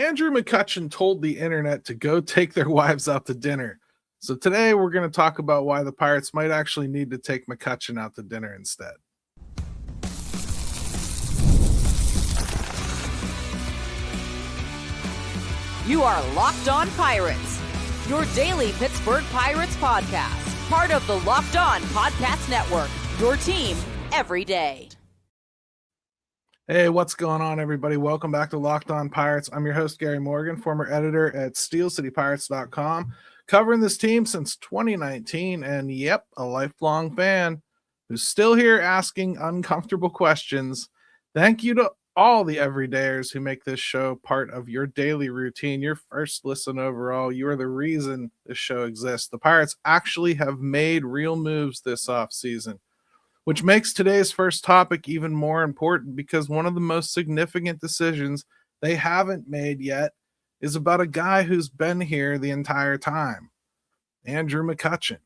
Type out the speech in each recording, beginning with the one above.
Andrew McCutchen told the internet to go take their wives out to dinner. So today we're going to talk about why the Pirates might actually need to take McCutchen out to dinner instead. You are Locked On Pirates, your daily Pittsburgh Pirates podcast, part of the Locked On Podcast Network, your team every day. Hey, what's going on, everybody? Welcome back to Locked On Pirates. I'm your host, Gary Morgan, former editor at SteelCityPirates.com, covering this team since 2019, and yep, a lifelong fan who's still here asking uncomfortable questions. Thank you to all the everydayers who make this show part of your daily routine, your first listen overall. You are the reason this show exists. The Pirates actually have made real moves this offseason, which makes today's first topic even more important because one of the most significant decisions they haven't made yet is about a guy who's been here the entire time, Andrew McCutchen.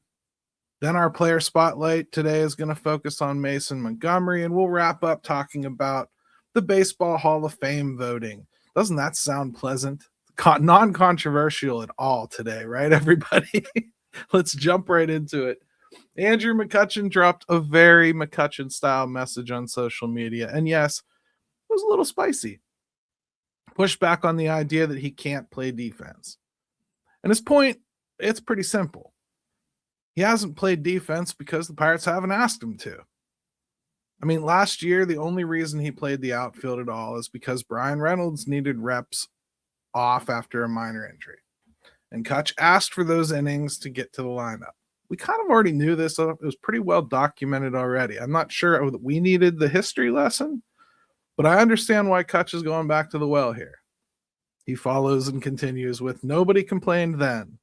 Then our player spotlight today is going to focus on Mason Montgomery, and we'll wrap up talking about the Baseball Hall of Fame voting. Doesn't that sound pleasant? Non-controversial at all today, right, everybody? Let's jump right into it. Andrew McCutchen dropped a very McCutchen-style message on social media, and yes, it was a little spicy. Pushed back on the idea that he can't play defense. And his point, it's pretty simple. He hasn't played defense because the Pirates haven't asked him to. I mean, last year, the only reason he played the outfield at all is because Brian Reynolds needed reps off after a minor injury. And Kutch asked for those innings to get to the lineup. We kind of already knew this. It was pretty well documented already. I'm not sure that we needed the history lesson, but I understand why Kutch is going back to the well here. He follows and continues with, nobody complained then.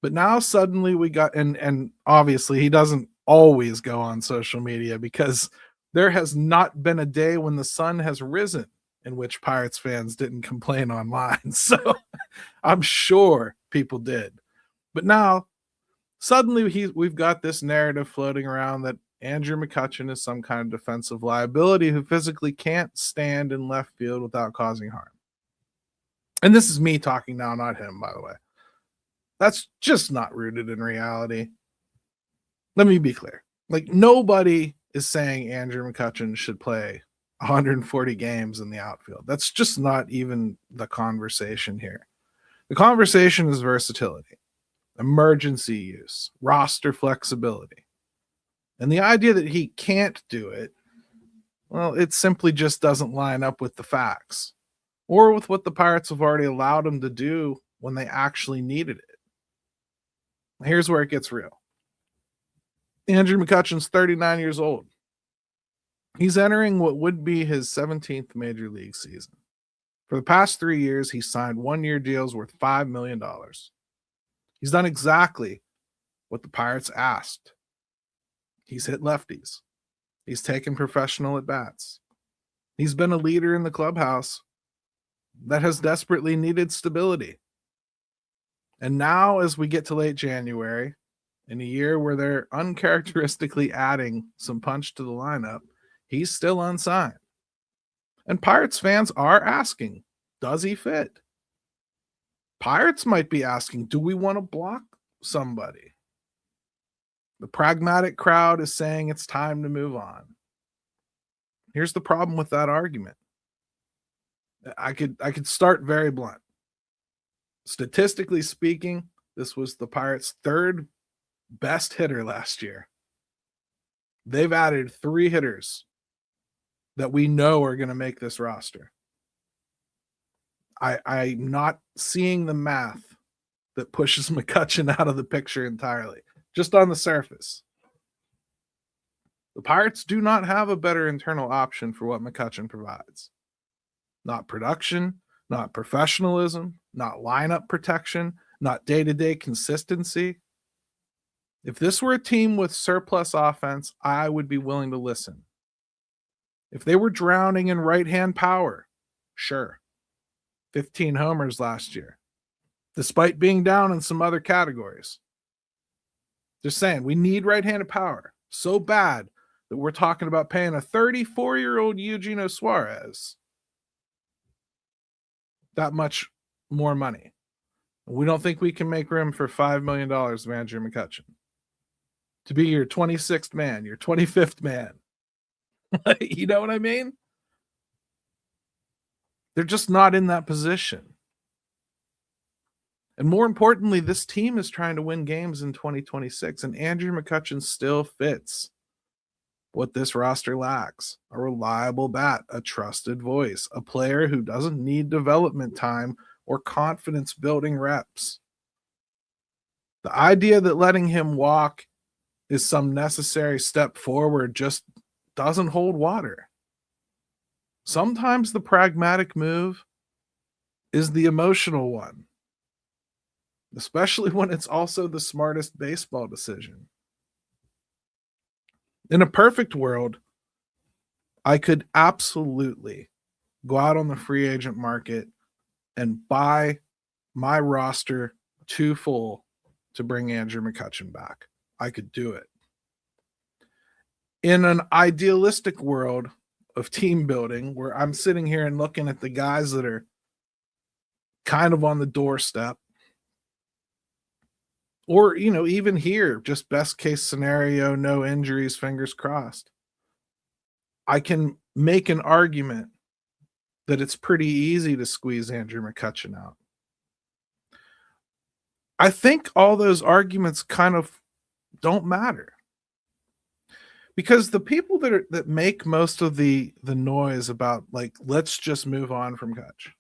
But now suddenly we got, and obviously he doesn't always go on social media because there has not been a day when the sun has risen in which Pirates fans didn't complain online. So I'm sure people did. But now, suddenly we've got this narrative floating around that Andrew McCutchen is some kind of defensive liability who physically can't stand in left field without causing harm. And this is me talking now, not him, by the way. That's just not rooted in reality. Let me be clear. Like, nobody is saying Andrew McCutchen should play 140 games in the outfield. That's just not even the conversation here. The conversation is versatility, emergency use, roster flexibility. And the idea that he can't do it, well, it simply just doesn't line up with the facts or with what the Pirates have already allowed him to do when they actually needed it. Here's where it gets real. Andrew McCutchen's 39 years old. He's entering what would be his 17th major league season. For the past 3 years, he signed one-year deals worth $5 million. He's done exactly what the Pirates asked. He's hit lefties. He's taken professional at-bats. He's been a leader in the clubhouse that has desperately needed stability. And now, as we get to late January, in a year where they're uncharacteristically adding some punch to the lineup, he's still unsigned. And Pirates fans are asking, does he fit? Pirates might be asking, do we want to block somebody? The pragmatic crowd is saying it's time to move on. Here's the problem with that argument. I could start very blunt. Statistically speaking, this was the Pirates' third best hitter last year. They've added 3 hitters that we know are going to make this roster. I'm not seeing the math that pushes McCutchen out of the picture entirely, just on the surface. The Pirates do not have a better internal option for what McCutchen provides. Not production, not professionalism, not lineup protection, not day-to-day consistency. If this were a team with surplus offense, I would be willing to listen. If they were drowning in right-hand power, sure. 15 homers last year, despite being down in some other categories. Just saying, we need right-handed power so bad that we're talking about paying a 34-year-old Eugenio Suarez that much more money. We don't think we can make room for $5 million of Andrew McCutchen to be your 26th man, your 25th man. You know what I mean? They're just not in that position. And more importantly, this team is trying to win games in 2026, and Andrew McCutchen still fits what this roster lacks: a reliable bat, a trusted voice, a player who doesn't need development time or confidence building reps. The idea that letting him walk is some necessary step forward just doesn't hold water. Sometimes the pragmatic move is the emotional one, especially when it's also the smartest baseball decision. In a perfect world, I could absolutely go out on the free agent market and buy my roster too full to bring Andrew McCutchen back. I could do it. In an idealistic world of team building, where I'm sitting here and looking at the guys that are kind of on the doorstep, or, even here, just best case scenario, no injuries, fingers crossed, I can make an argument that it's pretty easy to squeeze Andrew McCutchen out. I think all those arguments kind of don't matter, because the people that make most of the noise about, like, let's just move on from Kutch,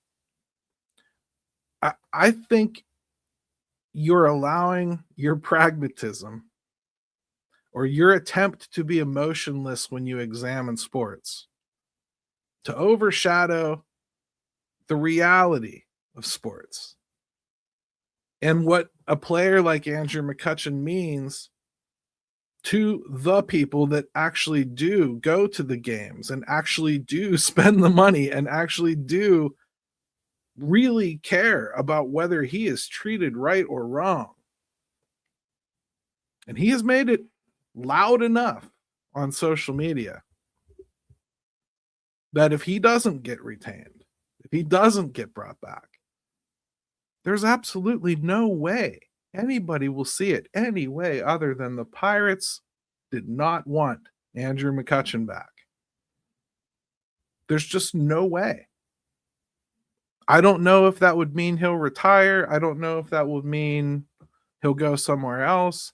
I think you're allowing your pragmatism or your attempt to be emotionless when you examine sports to overshadow the reality of sports and what a player like Andrew McCutchen means to the people that actually do go to the games and actually do spend the money and actually do really care about whether he is treated right or wrong. And he has made it loud enough on social media that if he doesn't get retained, if he doesn't get brought back, there's absolutely no way anybody will see it any way other than the Pirates did not want Andrew McCutchen back. There's just no way. I don't know if that would mean he'll retire. I don't know if that would mean he'll go somewhere else.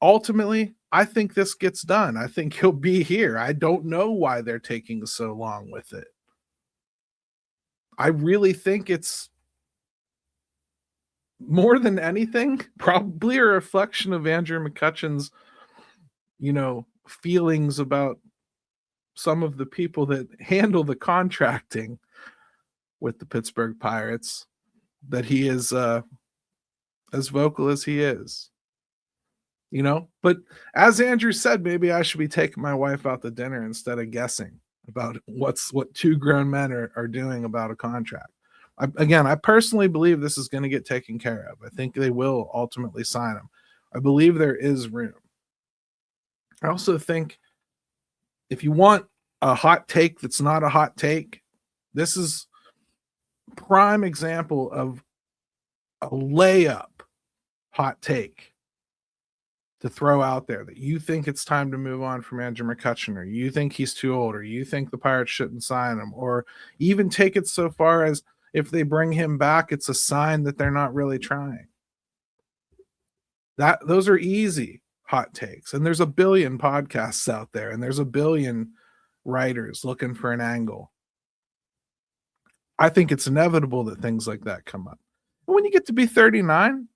Ultimately, I think this gets done. I think he'll be here. I don't know why they're taking so long with it. I really think it's more than anything, probably a reflection of Andrew McCutchen's, feelings about some of the people that handle the contracting with the Pittsburgh Pirates, that he is as vocal as he is. But as Andrew said, maybe I should be taking my wife out to dinner instead of guessing about what two grown men are doing about a contract. I personally believe this is going to get taken care of. I think they will ultimately sign him. I believe there is room. I also think if you want a hot take that's not a hot take, this is prime example of a layup hot take to throw out there, that you think it's time to move on from Andrew McCutchen, or you think he's too old, or you think the Pirates shouldn't sign him, or even take it so far as if they bring him back, it's a sign that they're not really trying. Those are easy hot takes. And there's a billion podcasts out there, and there's a billion writers looking for an angle. I think it's inevitable that things like that come up. And when you get to be 39,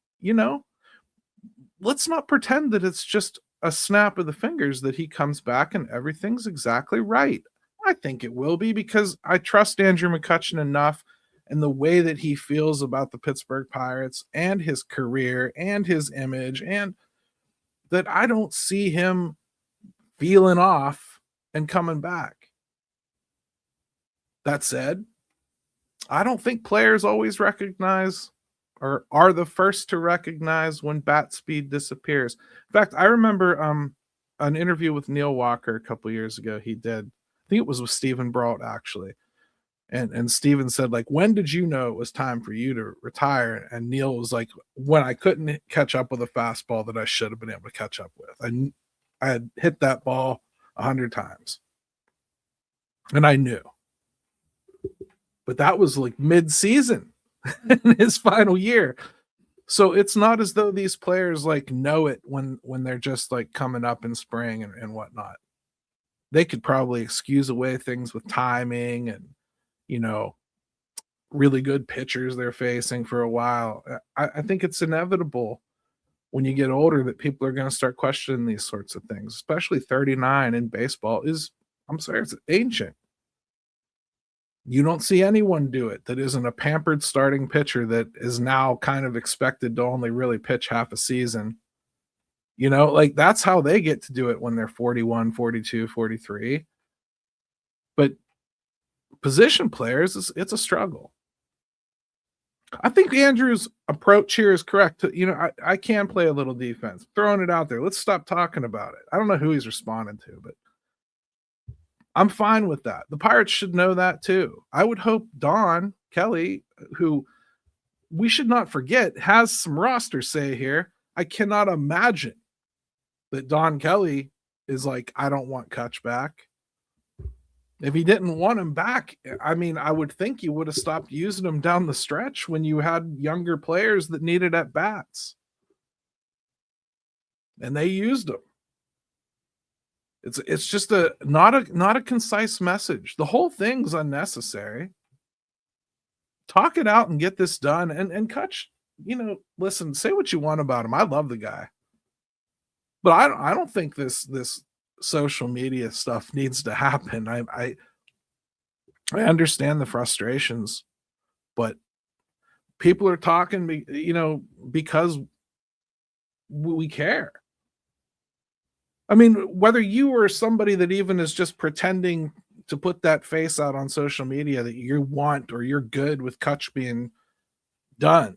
let's not pretend that it's just a snap of the fingers that he comes back and everything's exactly right. I think it will be, because I trust Andrew McCutchen enough and the way that he feels about the Pittsburgh Pirates and his career and his image, and that I don't see him feeling off and coming back. That said, I don't think players always recognize or are the first to recognize when bat speed disappears. In fact, I remember an interview with Neil Walker a couple years ago he did. I think it was with Stephen Brault, actually. And Steven said, like, when did you know it was time for you to retire? And Neil was like, when I couldn't catch up with a fastball that I should have been able to catch up with. I had hit that ball 100 times. And I knew. But that was like mid-season in his final year. So it's not as though these players like know it when they're just like coming up in spring and whatnot. They could probably excuse away things with timing and, you know, really good pitchers they're facing for a while. I think it's inevitable when you get older that people are going to start questioning these sorts of things, especially 39 in baseball is, I'm sorry, it's ancient. You don't see anyone do it that isn't a pampered starting pitcher that is now kind of expected to only really pitch half a season. You know, like that's how they get to do it when they're 41, 42, 43. But position players, it's a struggle. I think Andrew's approach here is correct. You know, I can play a little defense, throwing it out there. Let's stop talking about it. I don't know who he's responding to, but I'm fine with that. The Pirates should know that too. I would hope Don Kelly, who we should not forget has some roster say here. I cannot imagine that Don Kelly is like, I don't want Kutch back. If he didn't want him back, I mean, I would think you would have stopped using him down the stretch when you had younger players that needed at bats. And they used him. It's just not a concise message. The whole thing's unnecessary. Talk it out and get this done. And Kutch, you know, listen, say what you want about him. I love the guy. But I don't think this social media stuff needs to happen. I understand the frustrations, but people are talking, you know, because we care. I mean, whether you or somebody that even is just pretending to put that face out on social media that you want or you're good with Kutch being done,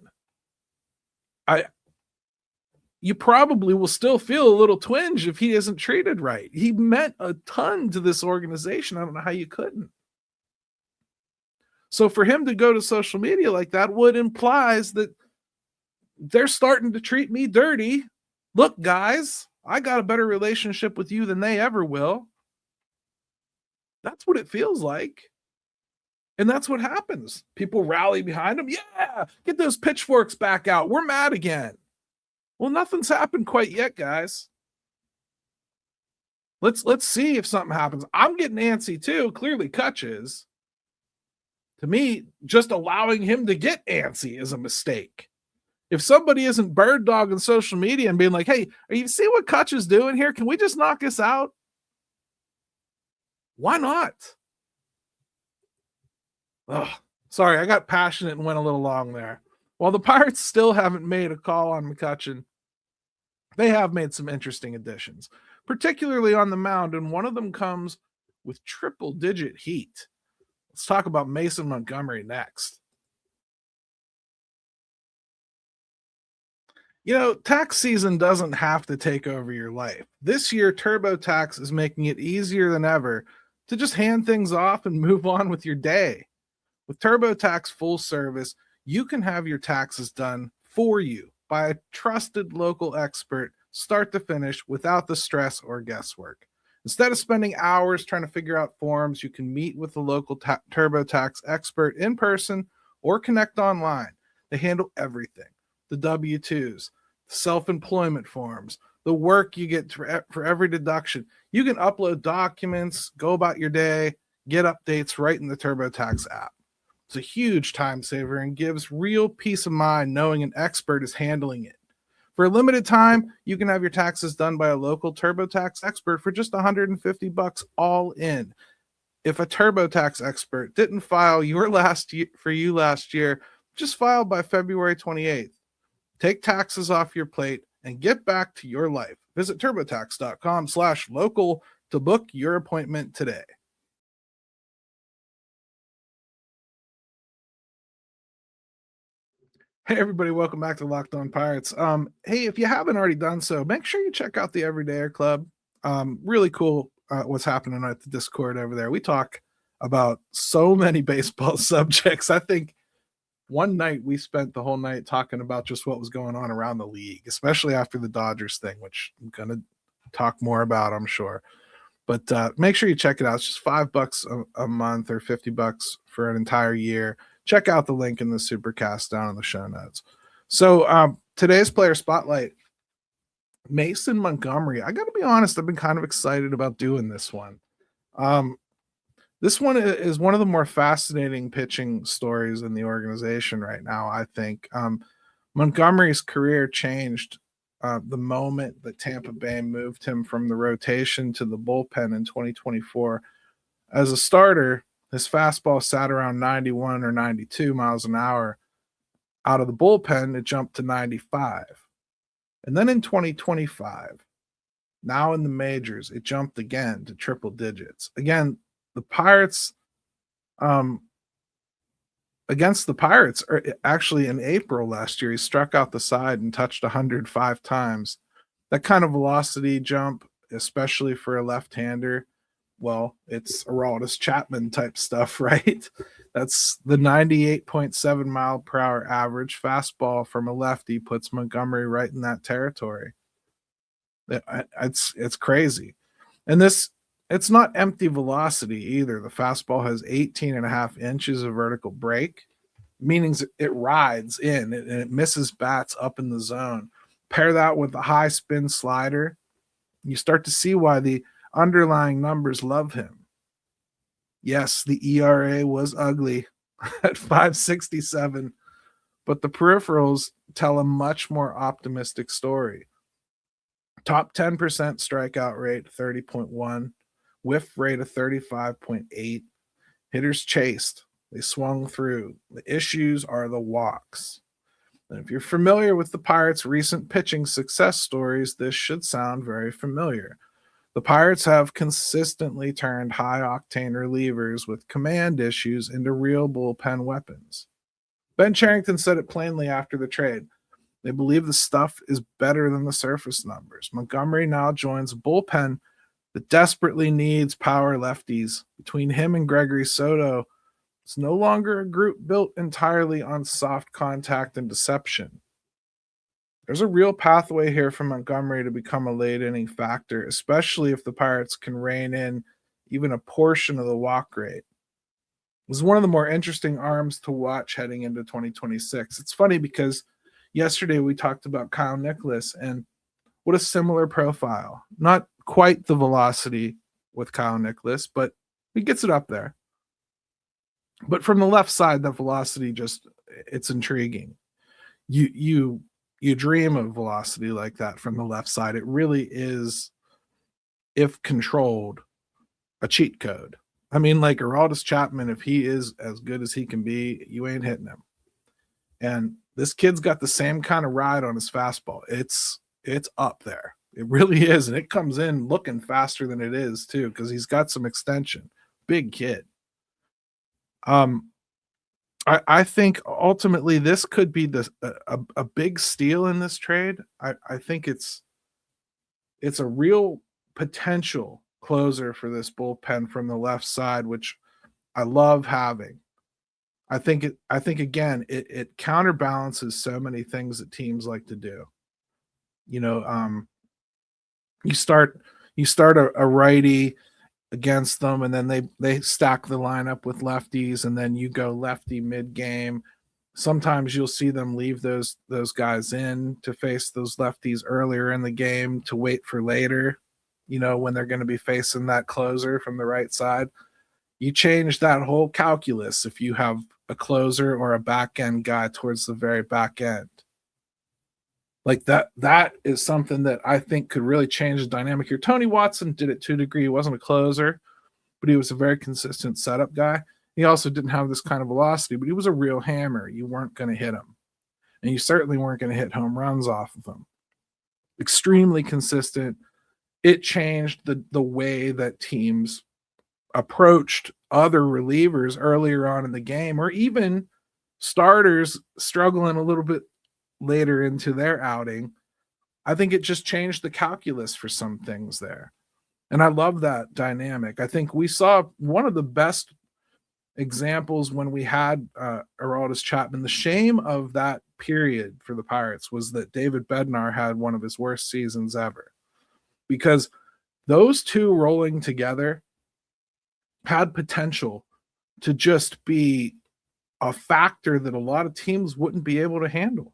you probably will still feel a little twinge if he isn't treated right. He meant a ton to this organization. I don't know how you couldn't. So for him to go to social media like that would implies that they're starting to treat me dirty. Look, guys, I got a better relationship with you than they ever will. That's what it feels like. And that's what happens. People rally behind him. Yeah, get those pitchforks back out. We're mad again. Well, nothing's happened quite yet, guys. Let's see if something happens. I'm getting antsy too. Clearly, Kutch is. To me, just allowing him to get antsy is a mistake. If somebody isn't bird dogging social media and being like, hey, are you see what Kutch is doing here? Can we just knock this out? Why not? Oh, sorry, I got passionate and went a little long there. While the Pirates still haven't made a call on McCutchen, they have made some interesting additions, particularly on the mound, and one of them comes with triple-digit heat. Let's talk about Mason Montgomery next. You know, tax season doesn't have to take over your life. This year, TurboTax is making it easier than ever to just hand things off and move on with your day. With TurboTax Full Service, you can have your taxes done for you by a trusted local expert, start to finish, without the stress or guesswork. Instead of spending hours trying to figure out forms, you can meet with the local TurboTax expert in person or connect online. They handle everything. The W-2s, the self-employment forms, the work you get for every deduction. You can upload documents, go about your day, get updates right in the TurboTax app. It's a huge time saver and gives real peace of mind knowing an expert is handling it. For a limited time, you can have your taxes done by a local TurboTax expert for just $150 all in. If a TurboTax expert didn't file your last year, just file by February 28th. Take taxes off your plate and get back to your life. Visit turbotax.com/local to book your appointment today. Hey everybody, welcome back to Locked On Pirates. Hey, if you haven't already done so, make sure you check out the Everydayer Club. Really cool what's happening at the Discord over there. We talk about so many baseball subjects. I think one night we spent the whole night talking about just what was going on around the league, especially after the Dodgers thing, which I'm going to talk more about, I'm sure. But make sure you check it out. It's just $5 a month or $50 for an entire year. Check out the link in the Supercast down in the show notes. So today's player spotlight, Mason Montgomery. I got to be honest, I've been kind of excited about doing this one. This one is one of the more fascinating pitching stories in the organization right now, I think. Montgomery's career changed the moment that Tampa Bay moved him from the rotation to the bullpen in 2024. As a starter, his fastball sat around 91 or 92 miles an hour. Out of the bullpen, it jumped to 95. And then in 2025, now in the majors, it jumped again to triple digits. Again, the Pirates, against the Pirates, actually in April last year, he struck out the side and touched 105 times. That kind of velocity jump, especially for a left-hander, well, it's Aroldis Chapman type stuff, right? That's the 98.7 mile per hour average fastball from a lefty puts Montgomery right in that territory. It's crazy. And it's not empty velocity either. The fastball has 18.5 inches of vertical break, meaning it rides in and it misses bats up in the zone. Pair that with a high spin slider, you start to see why the underlying numbers love him. Yes, the ERA was ugly at 5.67, but the peripherals tell a much more optimistic story. Top 10% strikeout rate, 30.1, whiff rate of 35.8, hitters chased, they swung through. The issues are the walks. And if you're familiar with the Pirates' recent pitching success stories, this should sound very familiar. The Pirates have consistently turned high-octane relievers with command issues into real bullpen weapons. Ben Cherington said it plainly after the trade. They believe the stuff is better than the surface numbers. Montgomery now joins a bullpen that desperately needs power lefties. Between him and Gregory Soto, it's no longer a group built entirely on soft contact and deception. There's a real pathway here for Montgomery to become a late-inning factor, especially if the Pirates can rein in even a portion of the walk rate. It was one of the more interesting arms to watch heading into 2026. It's funny because yesterday we talked about Kyle Nicholas, and what a similar profile. Not quite the velocity with Kyle Nicholas, but he gets it up there. But from the left side, the velocity it's intriguing. You dream of velocity like that from the left side. It really is, if controlled, a cheat code. I mean, like Aroldis Chapman, if he is as good as he can be, you ain't hitting him. And this kid's got the same kind of ride on his fastball. It's up there. It really is. And it comes in looking faster than it is, too, because he's got some extension. Big kid. I think ultimately this could be a big steal in this trade. I think it's a real potential closer for this bullpen from the left side, which I love having. I think again it counterbalances so many things that teams like to do. You start a righty against them, and then they stack the lineup with lefties, and then you go lefty mid-game. Sometimes you'll see them leave those guys in to face those lefties earlier in the game to wait for later, when they're going to be facing that closer from the right side. You change that whole calculus if you have a closer or a back-end guy towards the very back end. Like that is something that I think could really change the dynamic here. Tony Watson did it to a degree. He wasn't a closer, but he was a very consistent setup guy. He also didn't have this kind of velocity, but he was a real hammer. You weren't going to hit him. And you certainly weren't going to hit home runs off of him. Extremely consistent. It changed the way that teams approached other relievers earlier on in the game, or even starters struggling a little bit later into their outing. I think it just changed the calculus for some things there. And I love that dynamic. I think we saw one of the best examples when we had Aroldis Chapman. The shame of that period for the Pirates was that David Bednar had one of his worst seasons ever, because those two rolling together had potential to just be a factor that a lot of teams wouldn't be able to handle.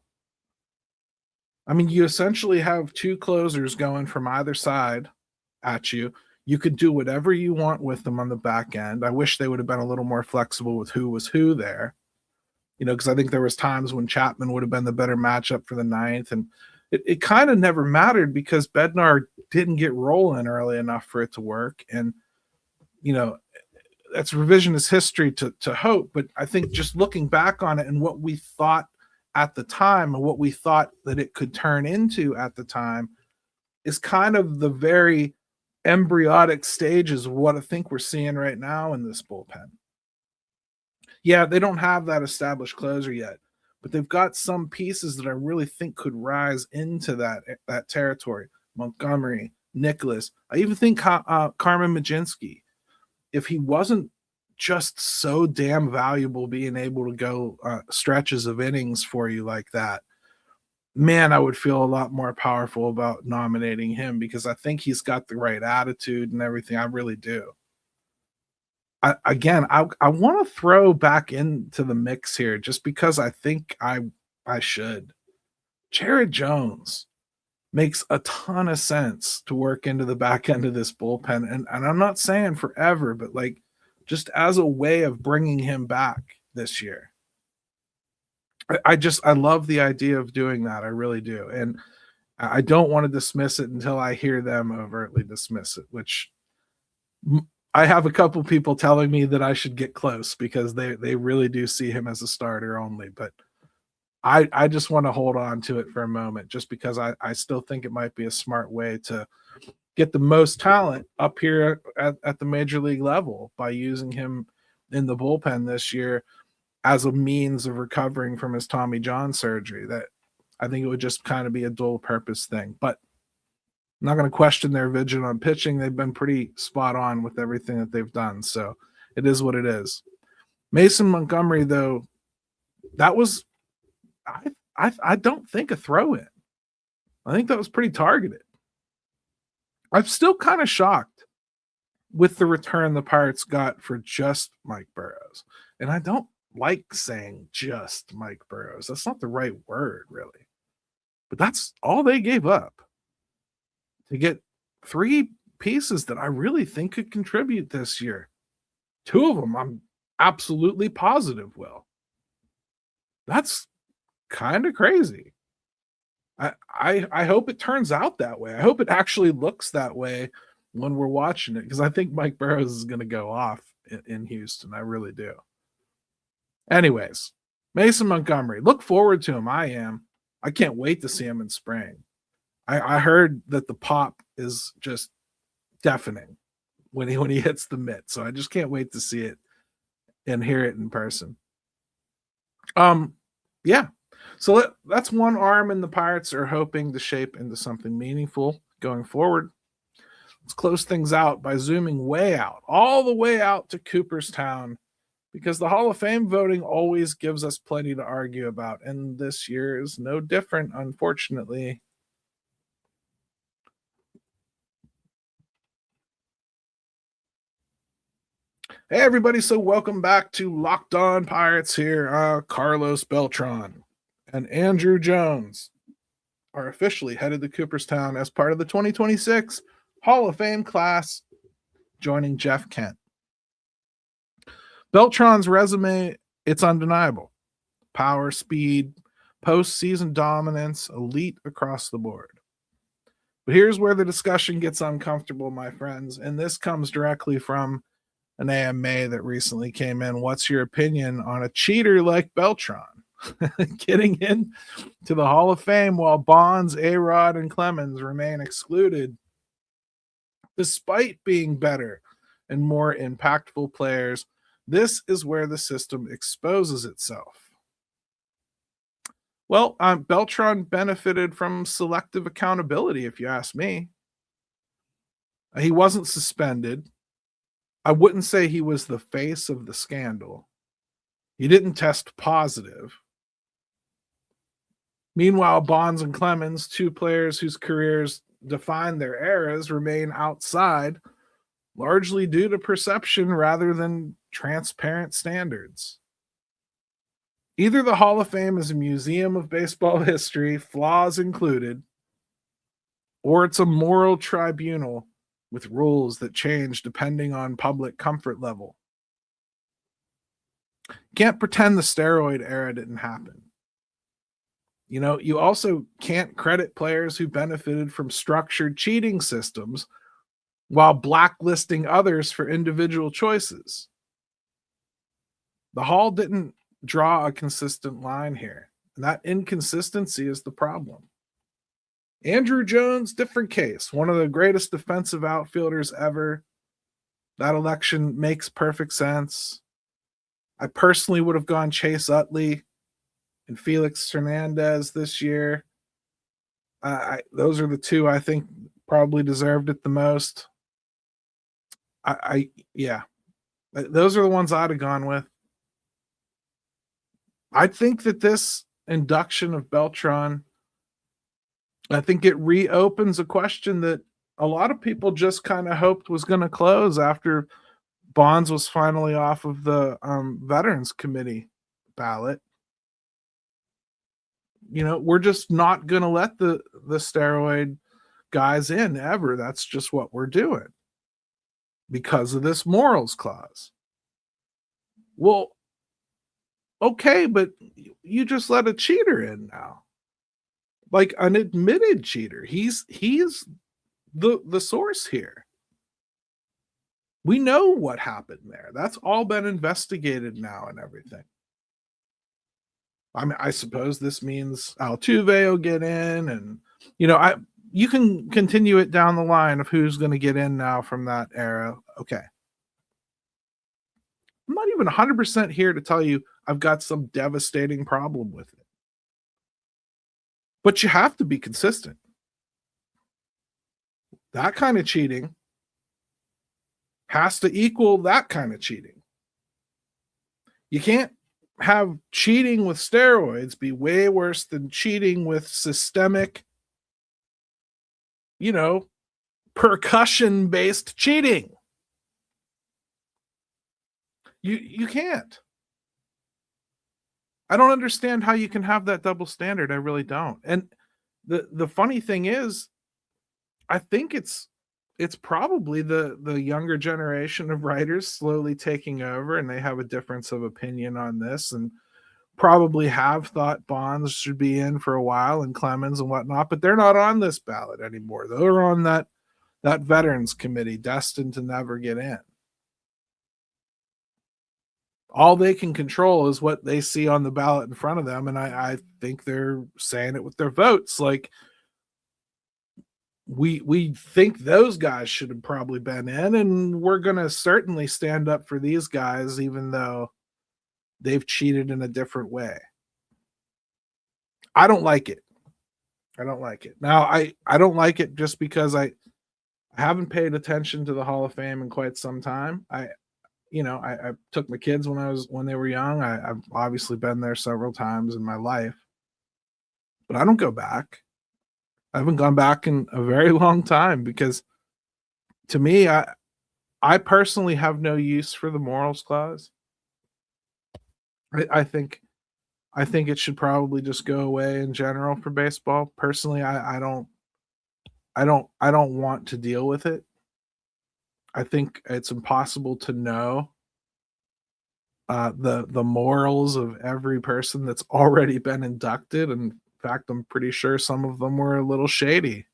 I mean, you essentially have two closers going from either side at you. You could do whatever you want with them on the back end. I wish they would have been a little more flexible with who was who there, because I think there was times when Chapman would have been the better matchup for the ninth, and it kind of never mattered because Bednar didn't get rolling early enough for it to work. And, that's revisionist history to hope, but I think just looking back on it and what we thought at the time and what we thought that it could turn into at the time is kind of the very embryonic stages of what I think we're seeing right now in this bullpen. Yeah, they don't have that established closer yet, but they've got some pieces that I really think could rise into that territory. Montgomery, Nicholas, I even think Carmen Majinski. If he wasn't just so damn valuable being able to go stretches of innings for you like that, man, I would feel a lot more powerful about nominating him, because I think he's got the right attitude and everything. I really do. I want to throw back into the mix here just because I think I should. Jared Jones makes a ton of sense to work into the back end of this bullpen. And I'm not saying forever, but like just as a way of bringing him back this year. I love the idea of doing that. I really do. And I don't want to dismiss it until I hear them overtly dismiss it, which I have a couple people telling me that I should get close because they really do see him as a starter only. But I just want to hold on to it for a moment just because I still think it might be a smart way to get the most talent up here at the major league level by using him in the bullpen this year as a means of recovering from his Tommy John surgery. That I think it would just kind of be a dual purpose thing. But I'm not going to question their vision on pitching. They've been pretty spot on with everything that they've done. So it is what it is. Mason Montgomery, though, that was I don't think a throw-in. I think that was pretty targeted. I'm still kind of shocked with the return the Pirates got for just Mike Burrows. And I don't like saying just Mike Burrows. That's not the right word, really. But that's all they gave up to get three pieces that I really think could contribute this year. Two of them I'm absolutely positive will. That's kind of crazy. I hope it turns out that way. I hope it actually looks that way when we're watching it, because I think Mike Burrows is going to go off in Houston. I really do. Anyways, Mason Montgomery, look forward to him. I am. I can't wait to see him in spring. I heard that the pop is just deafening when he hits the mitt, so I just can't wait to see it and hear it in person. Yeah. So that's one arm, and the Pirates are hoping to shape into something meaningful going forward. Let's close things out by zooming way out, all the way out to Cooperstown, because the Hall of Fame voting always gives us plenty to argue about, and this year is no different, unfortunately. Hey, everybody. So welcome back to Locked On Pirates here. Carlos Beltran and Andrew Jones are officially headed to Cooperstown as part of the 2026 Hall of Fame class, joining Jeff Kent. Beltran's resume, it's undeniable. Power, speed, postseason dominance, elite across the board. But here's where the discussion gets uncomfortable, my friends, and this comes directly from an AMA that recently came in. What's your opinion on a cheater like Beltran getting in to the Hall of Fame while Bonds, A-Rod, and Clemens remain excluded despite being better and more impactful players? This is where the system exposes itself. Well, Beltran benefited from selective accountability, if you ask me. He wasn't suspended. I wouldn't say he was the face of the scandal. He didn't test positive. Meanwhile, Bonds and Clemens, two players whose careers define their eras, remain outside, largely due to perception rather than transparent standards. Either the Hall of Fame is a museum of baseball history, flaws included, or it's a moral tribunal with rules that change depending on public comfort level. Can't pretend the steroid era didn't happen. You know, you also can't credit players who benefited from structured cheating systems while blacklisting others for individual choices. The Hall didn't draw a consistent line here, and that inconsistency is the problem. Andrew Jones, different case, one of the greatest defensive outfielders ever. That election makes perfect sense. I personally would have gone Chase Utley and Felix Hernandez this year. Those are the two I think probably deserved it the most. Yeah, those are the ones I'd have gone with. I think that this induction of Beltran, I think it reopens a question that a lot of people just kind of hoped was going to close after Bonds was finally off of the Veterans Committee ballot. You know, we're just not going to let the steroid guys in ever. That's just what we're doing because of this morals clause. Well, okay, but you just let a cheater in now. Like an admitted cheater. He's the source here. We know what happened there. That's all been investigated now and everything. I mean, I suppose this means Altuve will get in, and you can continue it down the line of who's going to get in now from that era. Okay. I'm not even 100% here to tell you I've got some devastating problem with it. But you have to be consistent. That kind of cheating has to equal that kind of cheating. You can't have cheating with steroids be way worse than cheating with systemic, percussion-based cheating. You can't. I don't understand how you can have that double standard. I really don't. And the funny thing is, I think it's probably the younger generation of writers slowly taking over, and they have a difference of opinion on this, and probably have thought Bonds should be in for a while and Clemens and whatnot, but they're not on this ballot anymore. They're on that Veterans Committee, destined to never get in. All they can control is what they see on the ballot in front of them, and I think they're saying it with their votes. Like, we think those guys should have probably been in, and we're going to certainly stand up for these guys, even though they've cheated in a different way. I don't like it. Now, I don't like it just because I haven't paid attention to the Hall of Fame in quite some time. I took my kids when they were young. I've obviously been there several times in my life, but I don't go back. I haven't gone back in a very long time because, to me, I personally have no use for the morals clause. I think it should probably just go away in general for baseball. Personally, I don't want to deal with it. I think it's impossible to know the morals of every person that's already been inducted. And in fact, I'm pretty sure some of them were a little shady.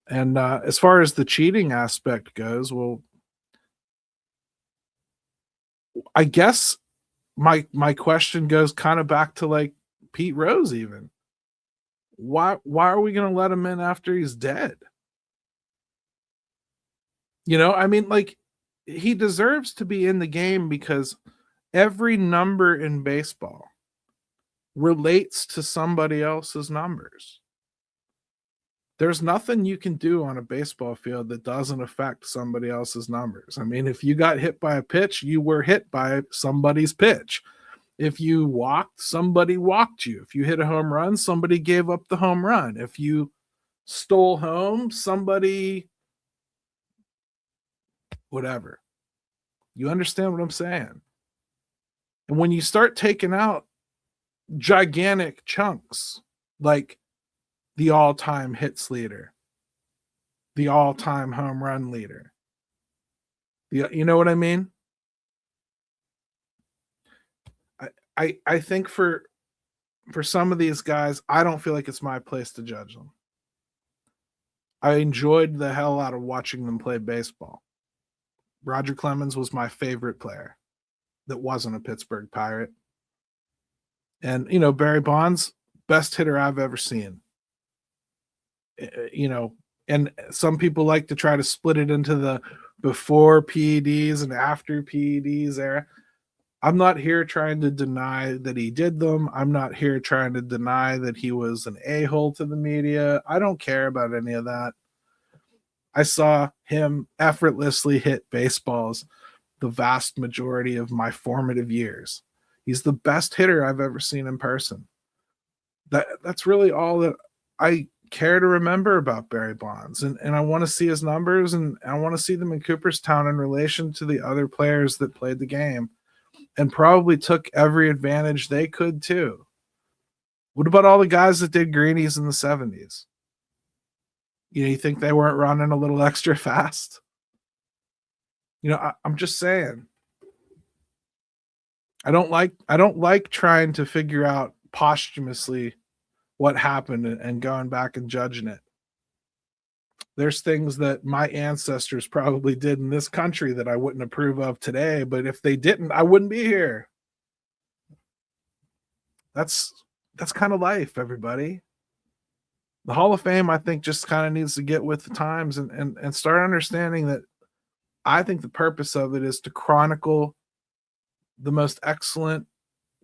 And as far as the cheating aspect goes, well, I guess my question goes kind of back to like Pete Rose even. Why are we going to let him in after he's dead? I mean, like, he deserves to be in the game because every number in baseball relates to somebody else's numbers. there's nothing you can do on a baseball field that doesn't affect somebody else's numbers. I mean, if you got hit by a pitch, you were hit by somebody's pitch. If you walked, somebody walked you. If you hit a home run, somebody gave up the home run. If you stole home, somebody, whatever. You understand what I'm saying? And when you start taking out gigantic chunks, like the all-time hits leader, the all-time home run leader, you know what I mean? I think for some of these guys, I don't feel like it's my place to judge them. I enjoyed the hell out of watching them play baseball. Roger Clemens was my favorite player that wasn't a Pittsburgh Pirate. And, Barry Bonds, best hitter I've ever seen. And some people like to try to split it into the before PEDs and after PEDs era. I'm not here trying to deny that he did them. I'm not here trying to deny that he was an a-hole to the media. I don't care about any of that. I saw him effortlessly hit baseballs the vast majority of my formative years. He's the best hitter I've ever seen in person. That's really all that I care to remember about Barry Bonds. And I want to see his numbers, and I want to see them in Cooperstown in relation to the other players that played the game and probably took every advantage they could too. What about all the guys that did greenies in the 70s? You think they weren't running a little extra fast? I'm just saying. I don't like trying to figure out posthumously what happened and going back and judging it. There's things that my ancestors probably did in this country that I wouldn't approve of today, but if they didn't, I wouldn't be here. That's kind of life, everybody. The Hall of Fame, I think, just kind of needs to get with the times and start understanding that I think the purpose of it is to chronicle the most excellent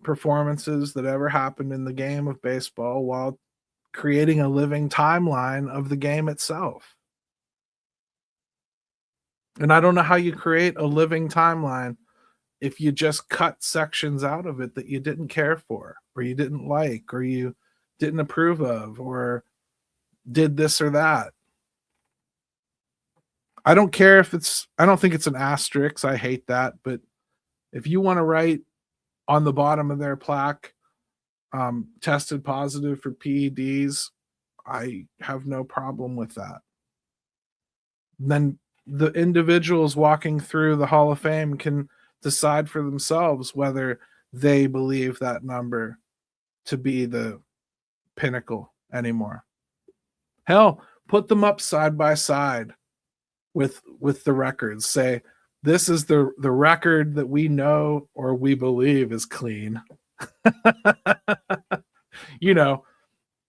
performances that ever happened in the game of baseball while creating a living timeline of the game itself. And I don't know how you create a living timeline if you just cut sections out of it that you didn't care for, or you didn't like, or you didn't approve of, or did this or that. I don't care if I don't think it's an asterisk. I hate that. But if you want to write on the bottom of their plaque, tested positive for PEDs, I have no problem with that. Then the individuals walking through the Hall of Fame can decide for themselves whether they believe that number to be the pinnacle anymore. Hell, put them up side by side with the records. Say, this is the record that we know or we believe is clean.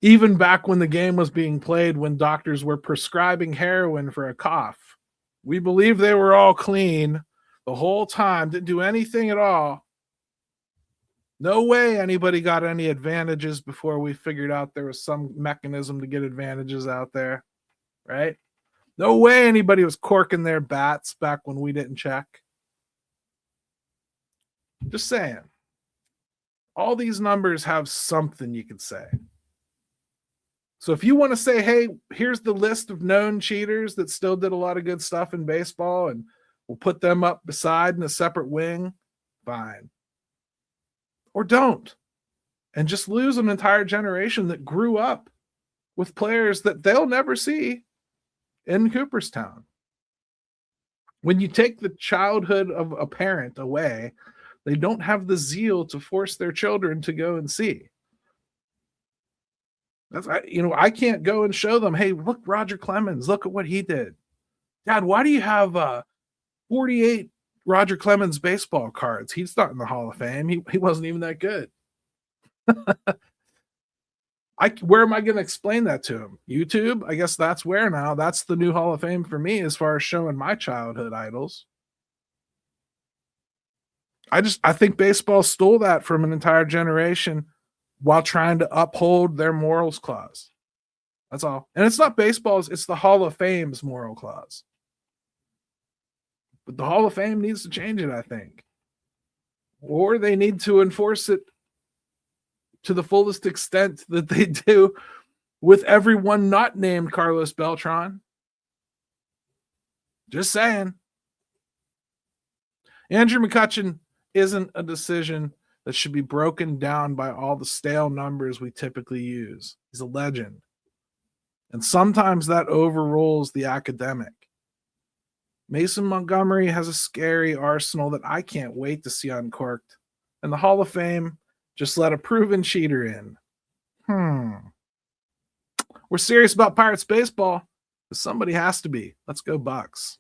Even back when the game was being played, when doctors were prescribing heroin for a cough, we believe they were all clean the whole time, didn't do anything at all. No way anybody got any advantages before we figured out there was some mechanism to get advantages out there, right? No way anybody was corking their bats back when we didn't check. Just saying. All these numbers have something you could say. So if you want to say, hey, here's the list of known cheaters that still did a lot of good stuff in baseball, and we'll put them up beside in a separate wing, fine. Or don't. And just lose an entire generation that grew up with players that they'll never see in Cooperstown. When you take the childhood of a parent away, they don't have the zeal to force their children to go and see. I can't go and show them, hey, look, Roger Clemens, look at what he did. Dad, why do you have 48 Roger Clemens baseball cards? He's not in the Hall of Fame. He wasn't even that good. Where am I going to explain that to him? YouTube? I guess that's where now. That's the new Hall of Fame for me as far as showing my childhood idols. I think baseball stole that from an entire generation while trying to uphold their morals clause. That's all. And it's not baseball's, it's the Hall of Fame's moral clause. But the Hall of Fame needs to change it, I think. Or they need to enforce it to the fullest extent that they do with everyone not named Carlos Beltran. Just saying. Andrew McCutchen isn't a decision that should be broken down by all the stale numbers we typically use. He's a legend. And sometimes that overrules the academic. Mason Montgomery has a scary arsenal that I can't wait to see uncorked. And the Hall of Fame just let a proven cheater in. We're serious about Pirates baseball, but somebody has to be. Let's go Bucks.